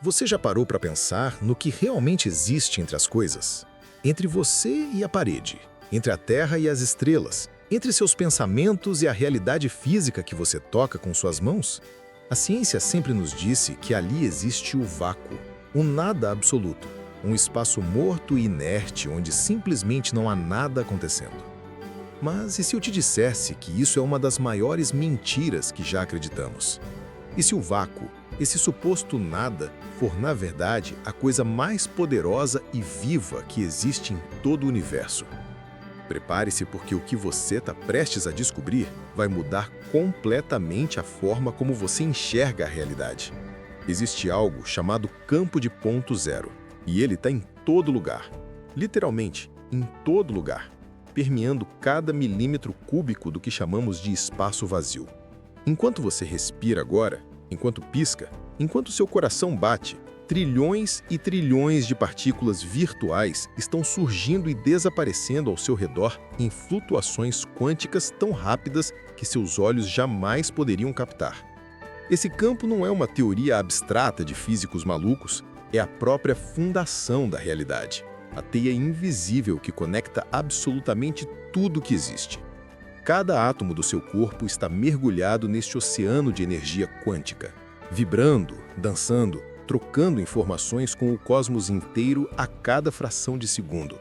Você já parou para pensar no que realmente existe entre as coisas? Entre você e a parede, entre a Terra e as estrelas, entre seus pensamentos e a realidade física que você toca com suas mãos? A ciência sempre nos disse que ali existe o vácuo, o nada absoluto, um espaço morto e inerte onde simplesmente não há nada acontecendo. Mas e se eu te dissesse que isso é uma das maiores mentiras que já acreditamos? E se o vácuo, esse suposto nada, for na verdade a coisa mais poderosa e viva que existe em todo o universo? Prepare-se, porque o que você está prestes a descobrir vai mudar completamente a forma como você enxerga a realidade. Existe algo chamado campo de ponto zero, e ele está em todo lugar, literalmente em todo lugar, permeando cada milímetro cúbico do que chamamos de espaço vazio. Enquanto você respira agora, enquanto pisca, enquanto seu coração bate, trilhões e trilhões de partículas virtuais estão surgindo e desaparecendo ao seu redor em flutuações quânticas tão rápidas que seus olhos jamais poderiam captar. Esse campo não é uma teoria abstrata de físicos malucos, é a própria fundação da realidade, a teia invisível que conecta absolutamente tudo que existe. Cada átomo do seu corpo está mergulhado neste oceano de energia quântica, vibrando, dançando, trocando informações com o cosmos inteiro a cada fração de segundo.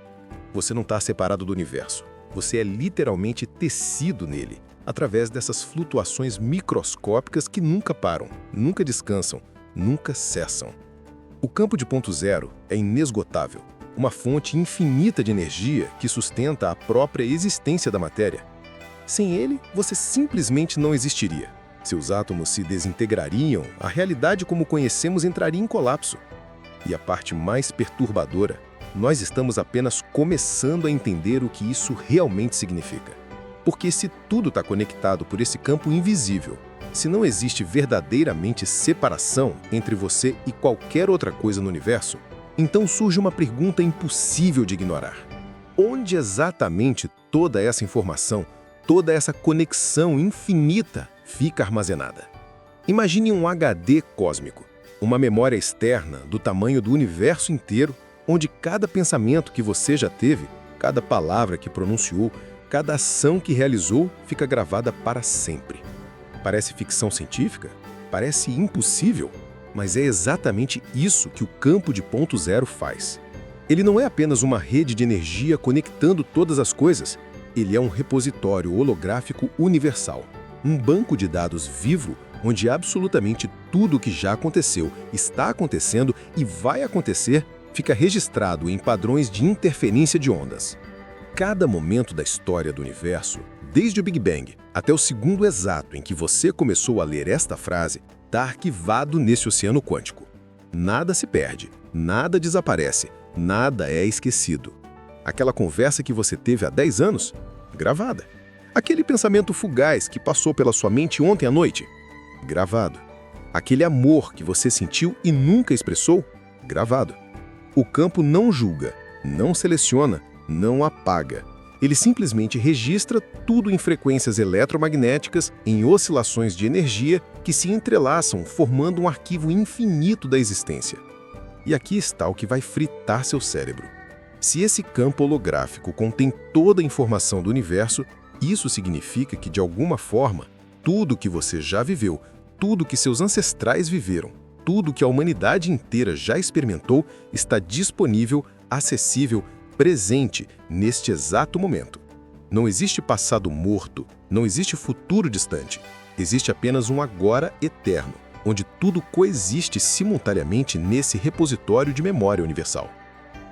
Você não está separado do universo. Você é literalmente tecido nele, através dessas flutuações microscópicas que nunca param, nunca descansam, nunca cessam. O campo de ponto zero é inesgotável, uma fonte infinita de energia que sustenta a própria existência da matéria. Sem ele, você simplesmente não existiria. Seus átomos se desintegrariam, a realidade como conhecemos entraria em colapso. E a parte mais perturbadora, nós estamos apenas começando a entender o que isso realmente significa. Porque se tudo está conectado por esse campo invisível, se não existe verdadeiramente separação entre você e qualquer outra coisa no universo, então surge uma pergunta impossível de ignorar. Onde exatamente toda essa informação, toda essa conexão infinita fica armazenada? Imagine um HD cósmico, uma memória externa do tamanho do universo inteiro, onde cada pensamento que você já teve, cada palavra que pronunciou, cada ação que realizou fica gravada para sempre. Parece ficção científica? Parece impossível? Mas é exatamente isso que o campo de ponto zero faz. Ele não é apenas uma rede de energia conectando todas as coisas. Ele é um repositório holográfico universal, um banco de dados vivo onde absolutamente tudo o que já aconteceu, está acontecendo e vai acontecer fica registrado em padrões de interferência de ondas. Cada momento da história do universo, desde o Big Bang até o segundo exato em que você começou a ler esta frase, está arquivado nesse oceano quântico. Nada se perde, nada desaparece, nada é esquecido. Aquela conversa que você teve há 10 anos? Gravada. Aquele pensamento fugaz que passou pela sua mente ontem à noite? Gravado. Aquele amor que você sentiu e nunca expressou? Gravado. O campo não julga, não seleciona, não apaga. Ele simplesmente registra tudo em frequências eletromagnéticas, em oscilações de energia que se entrelaçam, formando um arquivo infinito da existência. E aqui está o que vai fritar seu cérebro. Se esse campo holográfico contém toda a informação do universo, isso significa que, de alguma forma, tudo que você já viveu, tudo que seus ancestrais viveram, tudo que a humanidade inteira já experimentou, está disponível, acessível, presente neste exato momento. Não existe passado morto, não existe futuro distante. Existe apenas um agora eterno, onde tudo coexiste simultaneamente nesse repositório de memória universal.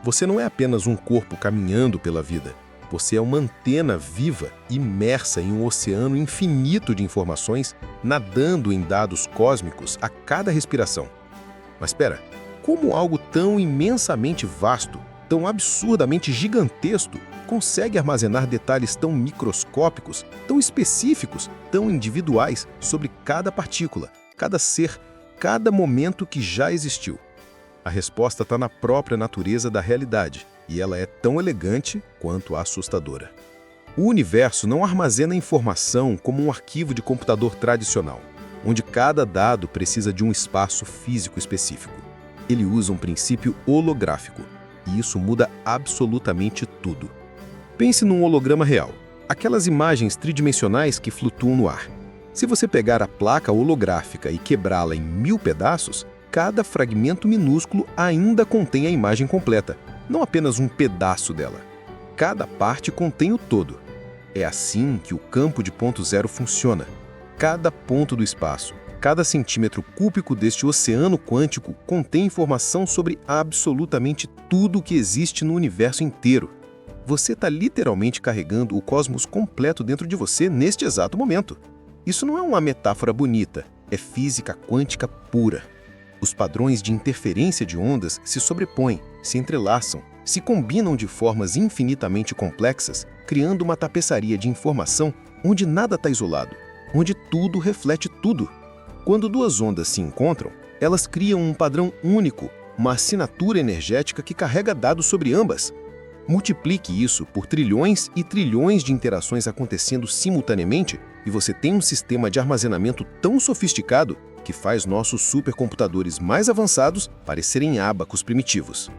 Você não é apenas um corpo caminhando pela vida. Você é uma antena viva, imersa em um oceano infinito de informações, nadando em dados cósmicos a cada respiração. Mas espera, como algo tão imensamente vasto, tão absurdamente gigantesco, consegue armazenar detalhes tão microscópicos, tão específicos, tão individuais sobre cada partícula, cada ser, cada momento que já existiu? A resposta está na própria natureza da realidade, e ela é tão elegante quanto assustadora. O universo não armazena informação como um arquivo de computador tradicional, onde cada dado precisa de um espaço físico específico. Ele usa um princípio holográfico, e isso muda absolutamente tudo. Pense num holograma real, aquelas imagens tridimensionais que flutuam no ar. Se você pegar a placa holográfica e quebrá-la em 1000 pedaços, cada fragmento minúsculo ainda contém a imagem completa, não apenas um pedaço dela. Cada parte contém o todo. É assim que o campo de ponto zero funciona. Cada ponto do espaço, cada centímetro cúbico deste oceano quântico contém informação sobre absolutamente tudo o que existe no universo inteiro. Você está literalmente carregando o cosmos completo dentro de você neste exato momento. Isso não é uma metáfora bonita, é física quântica pura. Os padrões de interferência de ondas se sobrepõem, se entrelaçam, se combinam de formas infinitamente complexas, criando uma tapeçaria de informação onde nada está isolado, onde tudo reflete tudo. Quando duas ondas se encontram, elas criam um padrão único, uma assinatura energética que carrega dados sobre ambas. Multiplique isso por trilhões e trilhões de interações acontecendo simultaneamente e você tem um sistema de armazenamento tão sofisticado que faz nossos supercomputadores mais avançados parecerem ábacos primitivos.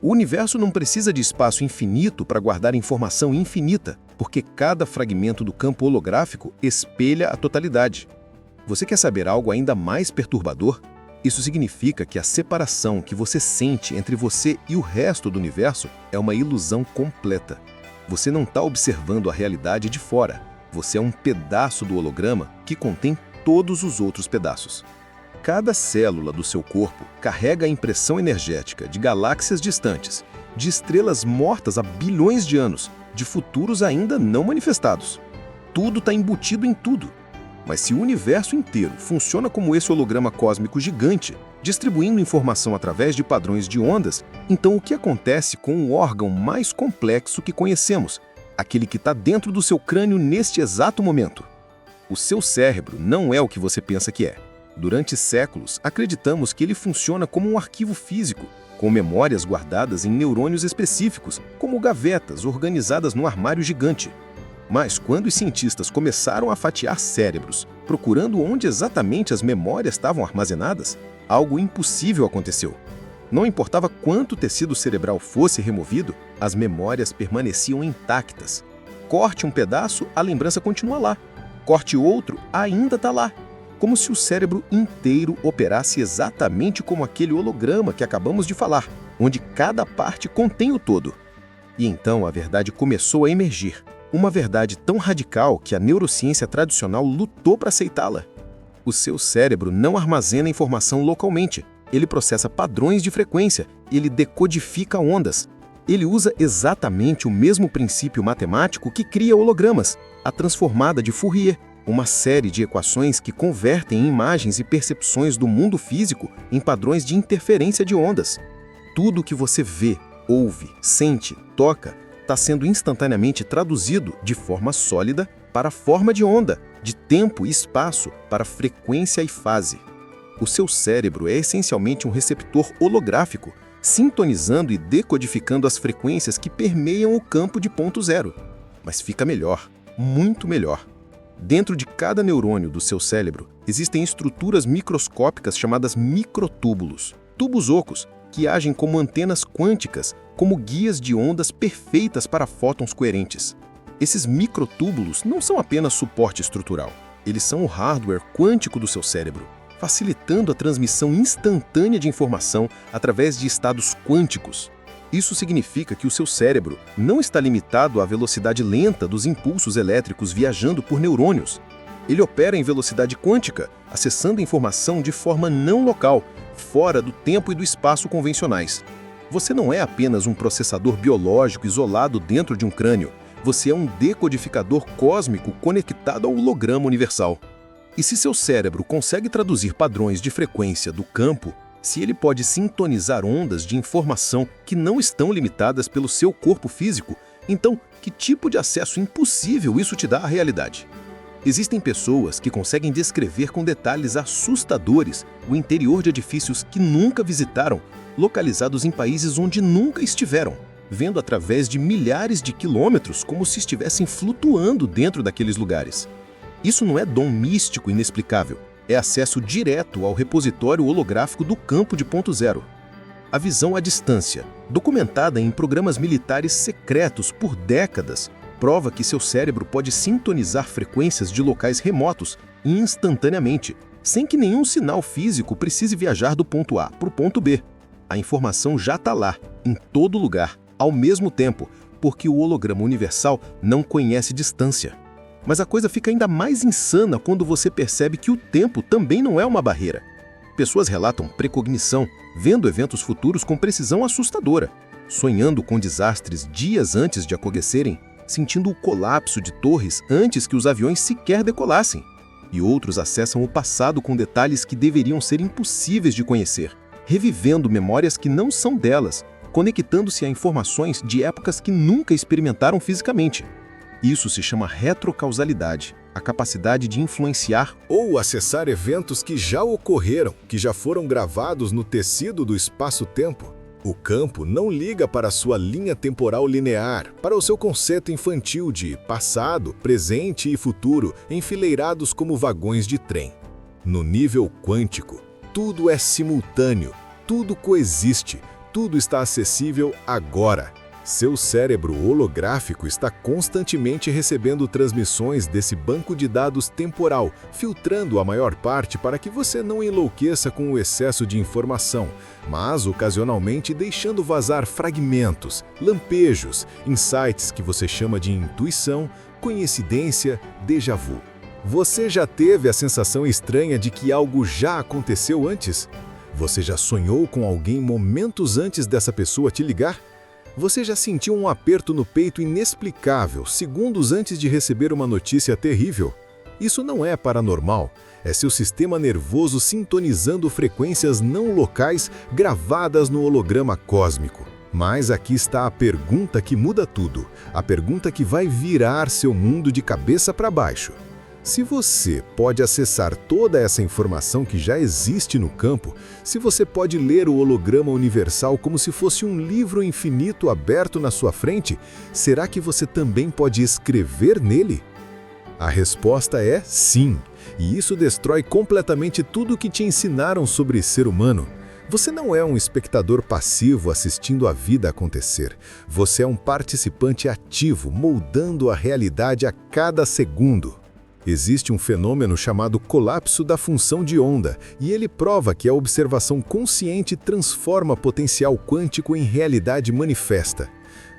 O universo não precisa de espaço infinito para guardar informação infinita, porque cada fragmento do campo holográfico espelha a totalidade. Você quer saber algo ainda mais perturbador? Isso significa que a separação que você sente entre você e o resto do universo é uma ilusão completa. Você não está observando a realidade de fora. Você é um pedaço do holograma que contém todos os outros pedaços. Cada célula do seu corpo carrega a impressão energética de galáxias distantes, de estrelas mortas há bilhões de anos, de futuros ainda não manifestados. Tudo está embutido em tudo. Mas se o universo inteiro funciona como esse holograma cósmico gigante, distribuindo informação através de padrões de ondas, então o que acontece com o órgão mais complexo que conhecemos, aquele que está dentro do seu crânio neste exato momento? O seu cérebro não é o que você pensa que é. Durante séculos, acreditamos que ele funciona como um arquivo físico, com memórias guardadas em neurônios específicos, como gavetas organizadas num armário gigante. Mas quando os cientistas começaram a fatiar cérebros, procurando onde exatamente as memórias estavam armazenadas, algo impossível aconteceu. Não importava quanto tecido cerebral fosse removido, as memórias permaneciam intactas. Corte um pedaço, a lembrança continua lá. Corte outro, ainda está lá. Como se o cérebro inteiro operasse exatamente como aquele holograma que acabamos de falar, onde cada parte contém o todo. E então a verdade começou a emergir. Uma verdade tão radical que a neurociência tradicional lutou para aceitá-la. O seu cérebro não armazena informação localmente. Ele processa padrões de frequência, ele decodifica ondas. Ele usa exatamente o mesmo princípio matemático que cria hologramas, a transformada de Fourier, uma série de equações que convertem imagens e percepções do mundo físico em padrões de interferência de ondas. Tudo o que você vê, ouve, sente, toca, está sendo instantaneamente traduzido de forma sólida para a forma de onda, de tempo e espaço para frequência e fase. O seu cérebro é essencialmente um receptor holográfico, sintonizando e decodificando as frequências que permeiam o campo de ponto zero. Mas fica melhor, muito melhor. Dentro de cada neurônio do seu cérebro existem estruturas microscópicas chamadas microtúbulos, tubos ocos, que agem como antenas quânticas, como guias de ondas perfeitas para fótons coerentes. Esses microtúbulos não são apenas suporte estrutural, eles são o hardware quântico do seu cérebro, facilitando a transmissão instantânea de informação através de estados quânticos. Isso significa que o seu cérebro não está limitado à velocidade lenta dos impulsos elétricos viajando por neurônios. Ele opera em velocidade quântica, acessando a informação de forma não local, fora do tempo e do espaço convencionais. Você não é apenas um processador biológico isolado dentro de um crânio. Você é um decodificador cósmico conectado ao holograma universal. E se seu cérebro consegue traduzir padrões de frequência do campo, se ele pode sintonizar ondas de informação que não estão limitadas pelo seu corpo físico, então que tipo de acesso impossível isso te dá à realidade? Existem pessoas que conseguem descrever com detalhes assustadores o interior de edifícios que nunca visitaram, localizados em países onde nunca estiveram, vendo através de milhares de quilômetros como se estivessem flutuando dentro daqueles lugares. Isso não é dom místico inexplicável, é acesso direto ao repositório holográfico do campo de ponto zero. a visão à distância, documentada em programas militares secretos por décadas, prova que seu cérebro pode sintonizar frequências de locais remotos instantaneamente, sem que nenhum sinal físico precise viajar do ponto A para o ponto B. A informação já está lá, em todo lugar, ao mesmo tempo, porque o holograma universal não conhece distância. Mas a coisa fica ainda mais insana quando você percebe que o tempo também não é uma barreira. Pessoas relatam precognição, vendo eventos futuros com precisão assustadora, sonhando com desastres dias antes de acontecerem, sentindo o colapso de torres antes que os aviões sequer decolassem. E outros acessam o passado com detalhes que deveriam ser impossíveis de conhecer, revivendo memórias que não são delas, conectando-se a informações de épocas que nunca experimentaram fisicamente. Isso se chama retrocausalidade, a capacidade de influenciar ou acessar eventos que já ocorreram, que já foram gravados no tecido do espaço-tempo. O campo não liga para a sua linha temporal linear, para o seu conceito infantil de passado, presente e futuro enfileirados como vagões de trem. No nível quântico, tudo é simultâneo, tudo coexiste, tudo está acessível agora. Seu cérebro holográfico está constantemente recebendo transmissões desse banco de dados temporal, filtrando a maior parte para que você não enlouqueça com o excesso de informação, mas ocasionalmente deixando vazar fragmentos, lampejos, insights que você chama de intuição, coincidência, déjà vu. Você já teve a sensação estranha de que algo já aconteceu antes? Você já sonhou com alguém momentos antes dessa pessoa te ligar? Você já sentiu um aperto no peito inexplicável, segundos antes de receber uma notícia terrível? Isso não é paranormal, é seu sistema nervoso sintonizando frequências não locais gravadas no holograma cósmico. Mas aqui está a pergunta que muda tudo, a pergunta que vai virar seu mundo de cabeça para baixo. Se você pode acessar toda essa informação que já existe no campo, se você pode ler o holograma universal como se fosse um livro infinito aberto na sua frente, será que você também pode escrever nele? A resposta é sim, e isso destrói completamente tudo o que te ensinaram sobre ser humano. Você não é um espectador passivo assistindo a vida acontecer. Você é um participante ativo, moldando a realidade a cada segundo. Existe um fenômeno chamado colapso da função de onda, e ele prova que a observação consciente transforma potencial quântico em realidade manifesta.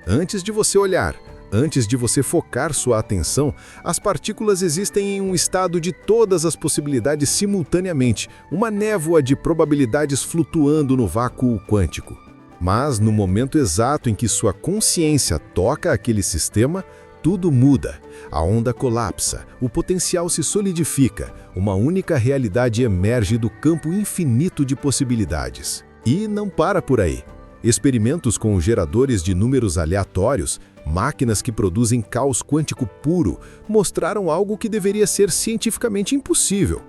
Antes de você olhar, antes de você focar sua atenção, as partículas existem em um estado de todas as possibilidades simultaneamente, uma névoa de probabilidades flutuando no vácuo quântico. Mas no momento exato em que sua consciência toca aquele sistema, tudo muda, a onda colapsa, o potencial se solidifica, uma única realidade emerge do campo infinito de possibilidades. E não para por aí. Experimentos com geradores de números aleatórios, máquinas que produzem caos quântico puro, mostraram algo que deveria ser cientificamente impossível.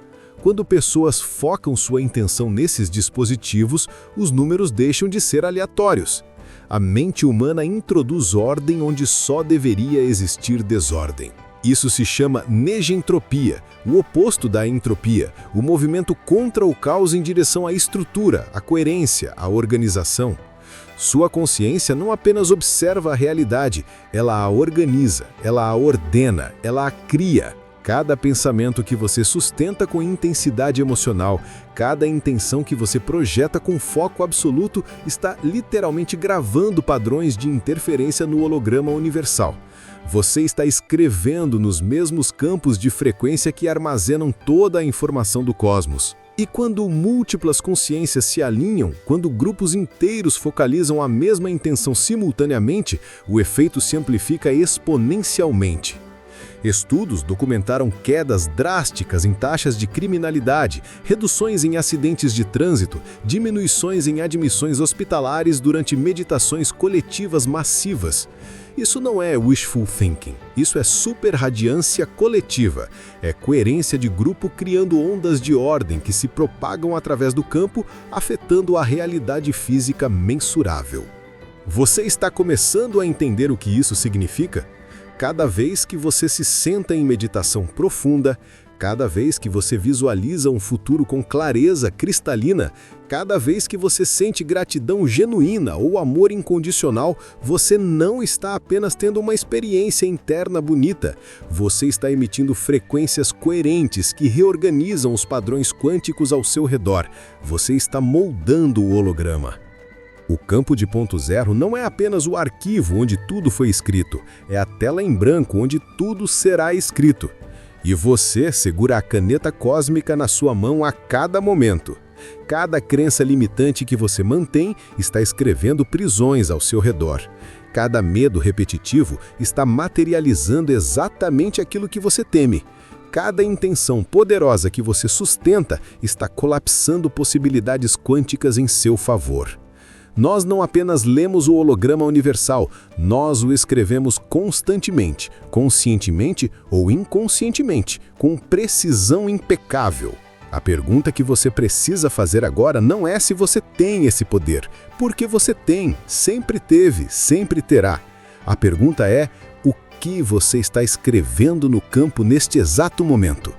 Quando pessoas focam sua intenção nesses dispositivos, os números deixam de ser aleatórios. A mente humana introduz ordem onde só deveria existir desordem. Isso se chama negentropia, o oposto da entropia, o movimento contra o caos em direção à estrutura, à coerência, à organização. Sua consciência não apenas observa a realidade, ela a organiza, ela a ordena, ela a cria. Cada pensamento que você sustenta com intensidade emocional, cada intenção que você projeta com foco absoluto está literalmente gravando padrões de interferência no holograma universal. Você está escrevendo nos mesmos campos de frequência que armazenam toda a informação do cosmos. E quando múltiplas consciências se alinham, quando grupos inteiros focalizam a mesma intenção simultaneamente, o efeito se amplifica exponencialmente. Estudos documentaram quedas drásticas em taxas de criminalidade, reduções em acidentes de trânsito, diminuições em admissões hospitalares durante meditações coletivas massivas. Isso não é wishful thinking, isso é superradiância coletiva, é coerência de grupo criando ondas de ordem que se propagam através do campo, afetando a realidade física mensurável. Você está começando a entender o que isso significa? Cada vez que você se senta em meditação profunda, Cada vez que você visualiza um futuro com clareza cristalina, cada vez que você sente gratidão genuína ou amor incondicional, você não está apenas tendo uma experiência interna bonita, você está emitindo frequências coerentes que reorganizam os padrões quânticos ao seu redor. Você está moldando o holograma. O campo de ponto zero não é apenas o arquivo onde tudo foi escrito, é a tela em branco onde tudo será escrito. E você segura a caneta cósmica na sua mão a cada momento. Cada crença limitante que você mantém está escrevendo prisões ao seu redor. Cada medo repetitivo está materializando exatamente aquilo que você teme. Cada intenção poderosa que você sustenta está colapsando possibilidades quânticas em seu favor. Nós não apenas lemos o holograma universal, nós o escrevemos constantemente, conscientemente ou inconscientemente, com precisão impecável. A pergunta que você precisa fazer agora não é se você tem esse poder, porque você tem, sempre teve, sempre terá. A pergunta é: o que você está escrevendo no campo neste exato momento?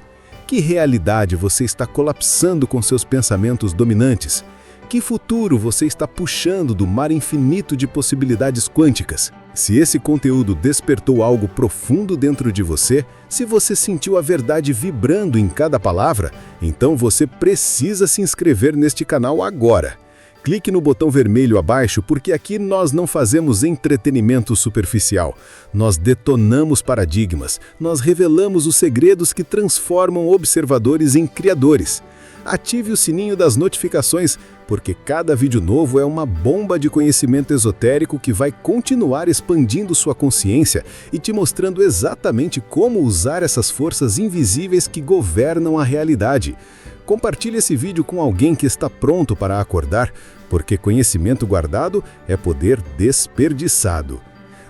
Que realidade você está colapsando com seus pensamentos dominantes? Que futuro você está puxando do mar infinito de possibilidades quânticas? Se esse conteúdo despertou algo profundo dentro de você, se você sentiu a verdade vibrando em cada palavra, então você precisa se inscrever neste canal agora. Clique no botão vermelho abaixo, porque aqui nós não fazemos entretenimento superficial. Nós detonamos paradigmas, nós revelamos os segredos que transformam observadores em criadores. Ative o sininho das notificações, porque cada vídeo novo é uma bomba de conhecimento esotérico que vai continuar expandindo sua consciência e te mostrando exatamente como usar essas forças invisíveis que governam a realidade. Compartilhe esse vídeo com alguém que está pronto para acordar, porque conhecimento guardado é poder desperdiçado.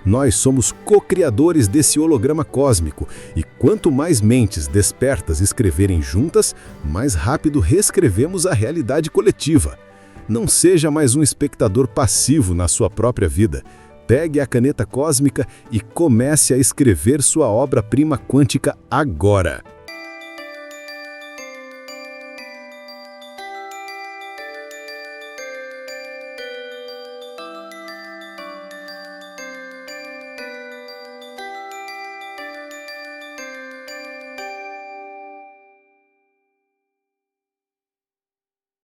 Nós somos co-criadores desse holograma cósmico, e quanto mais mentes despertas escreverem juntas, mais rápido reescrevemos a realidade coletiva. Não seja mais um espectador passivo na sua própria vida. Pegue a caneta cósmica e comece a escrever sua obra-prima quântica agora.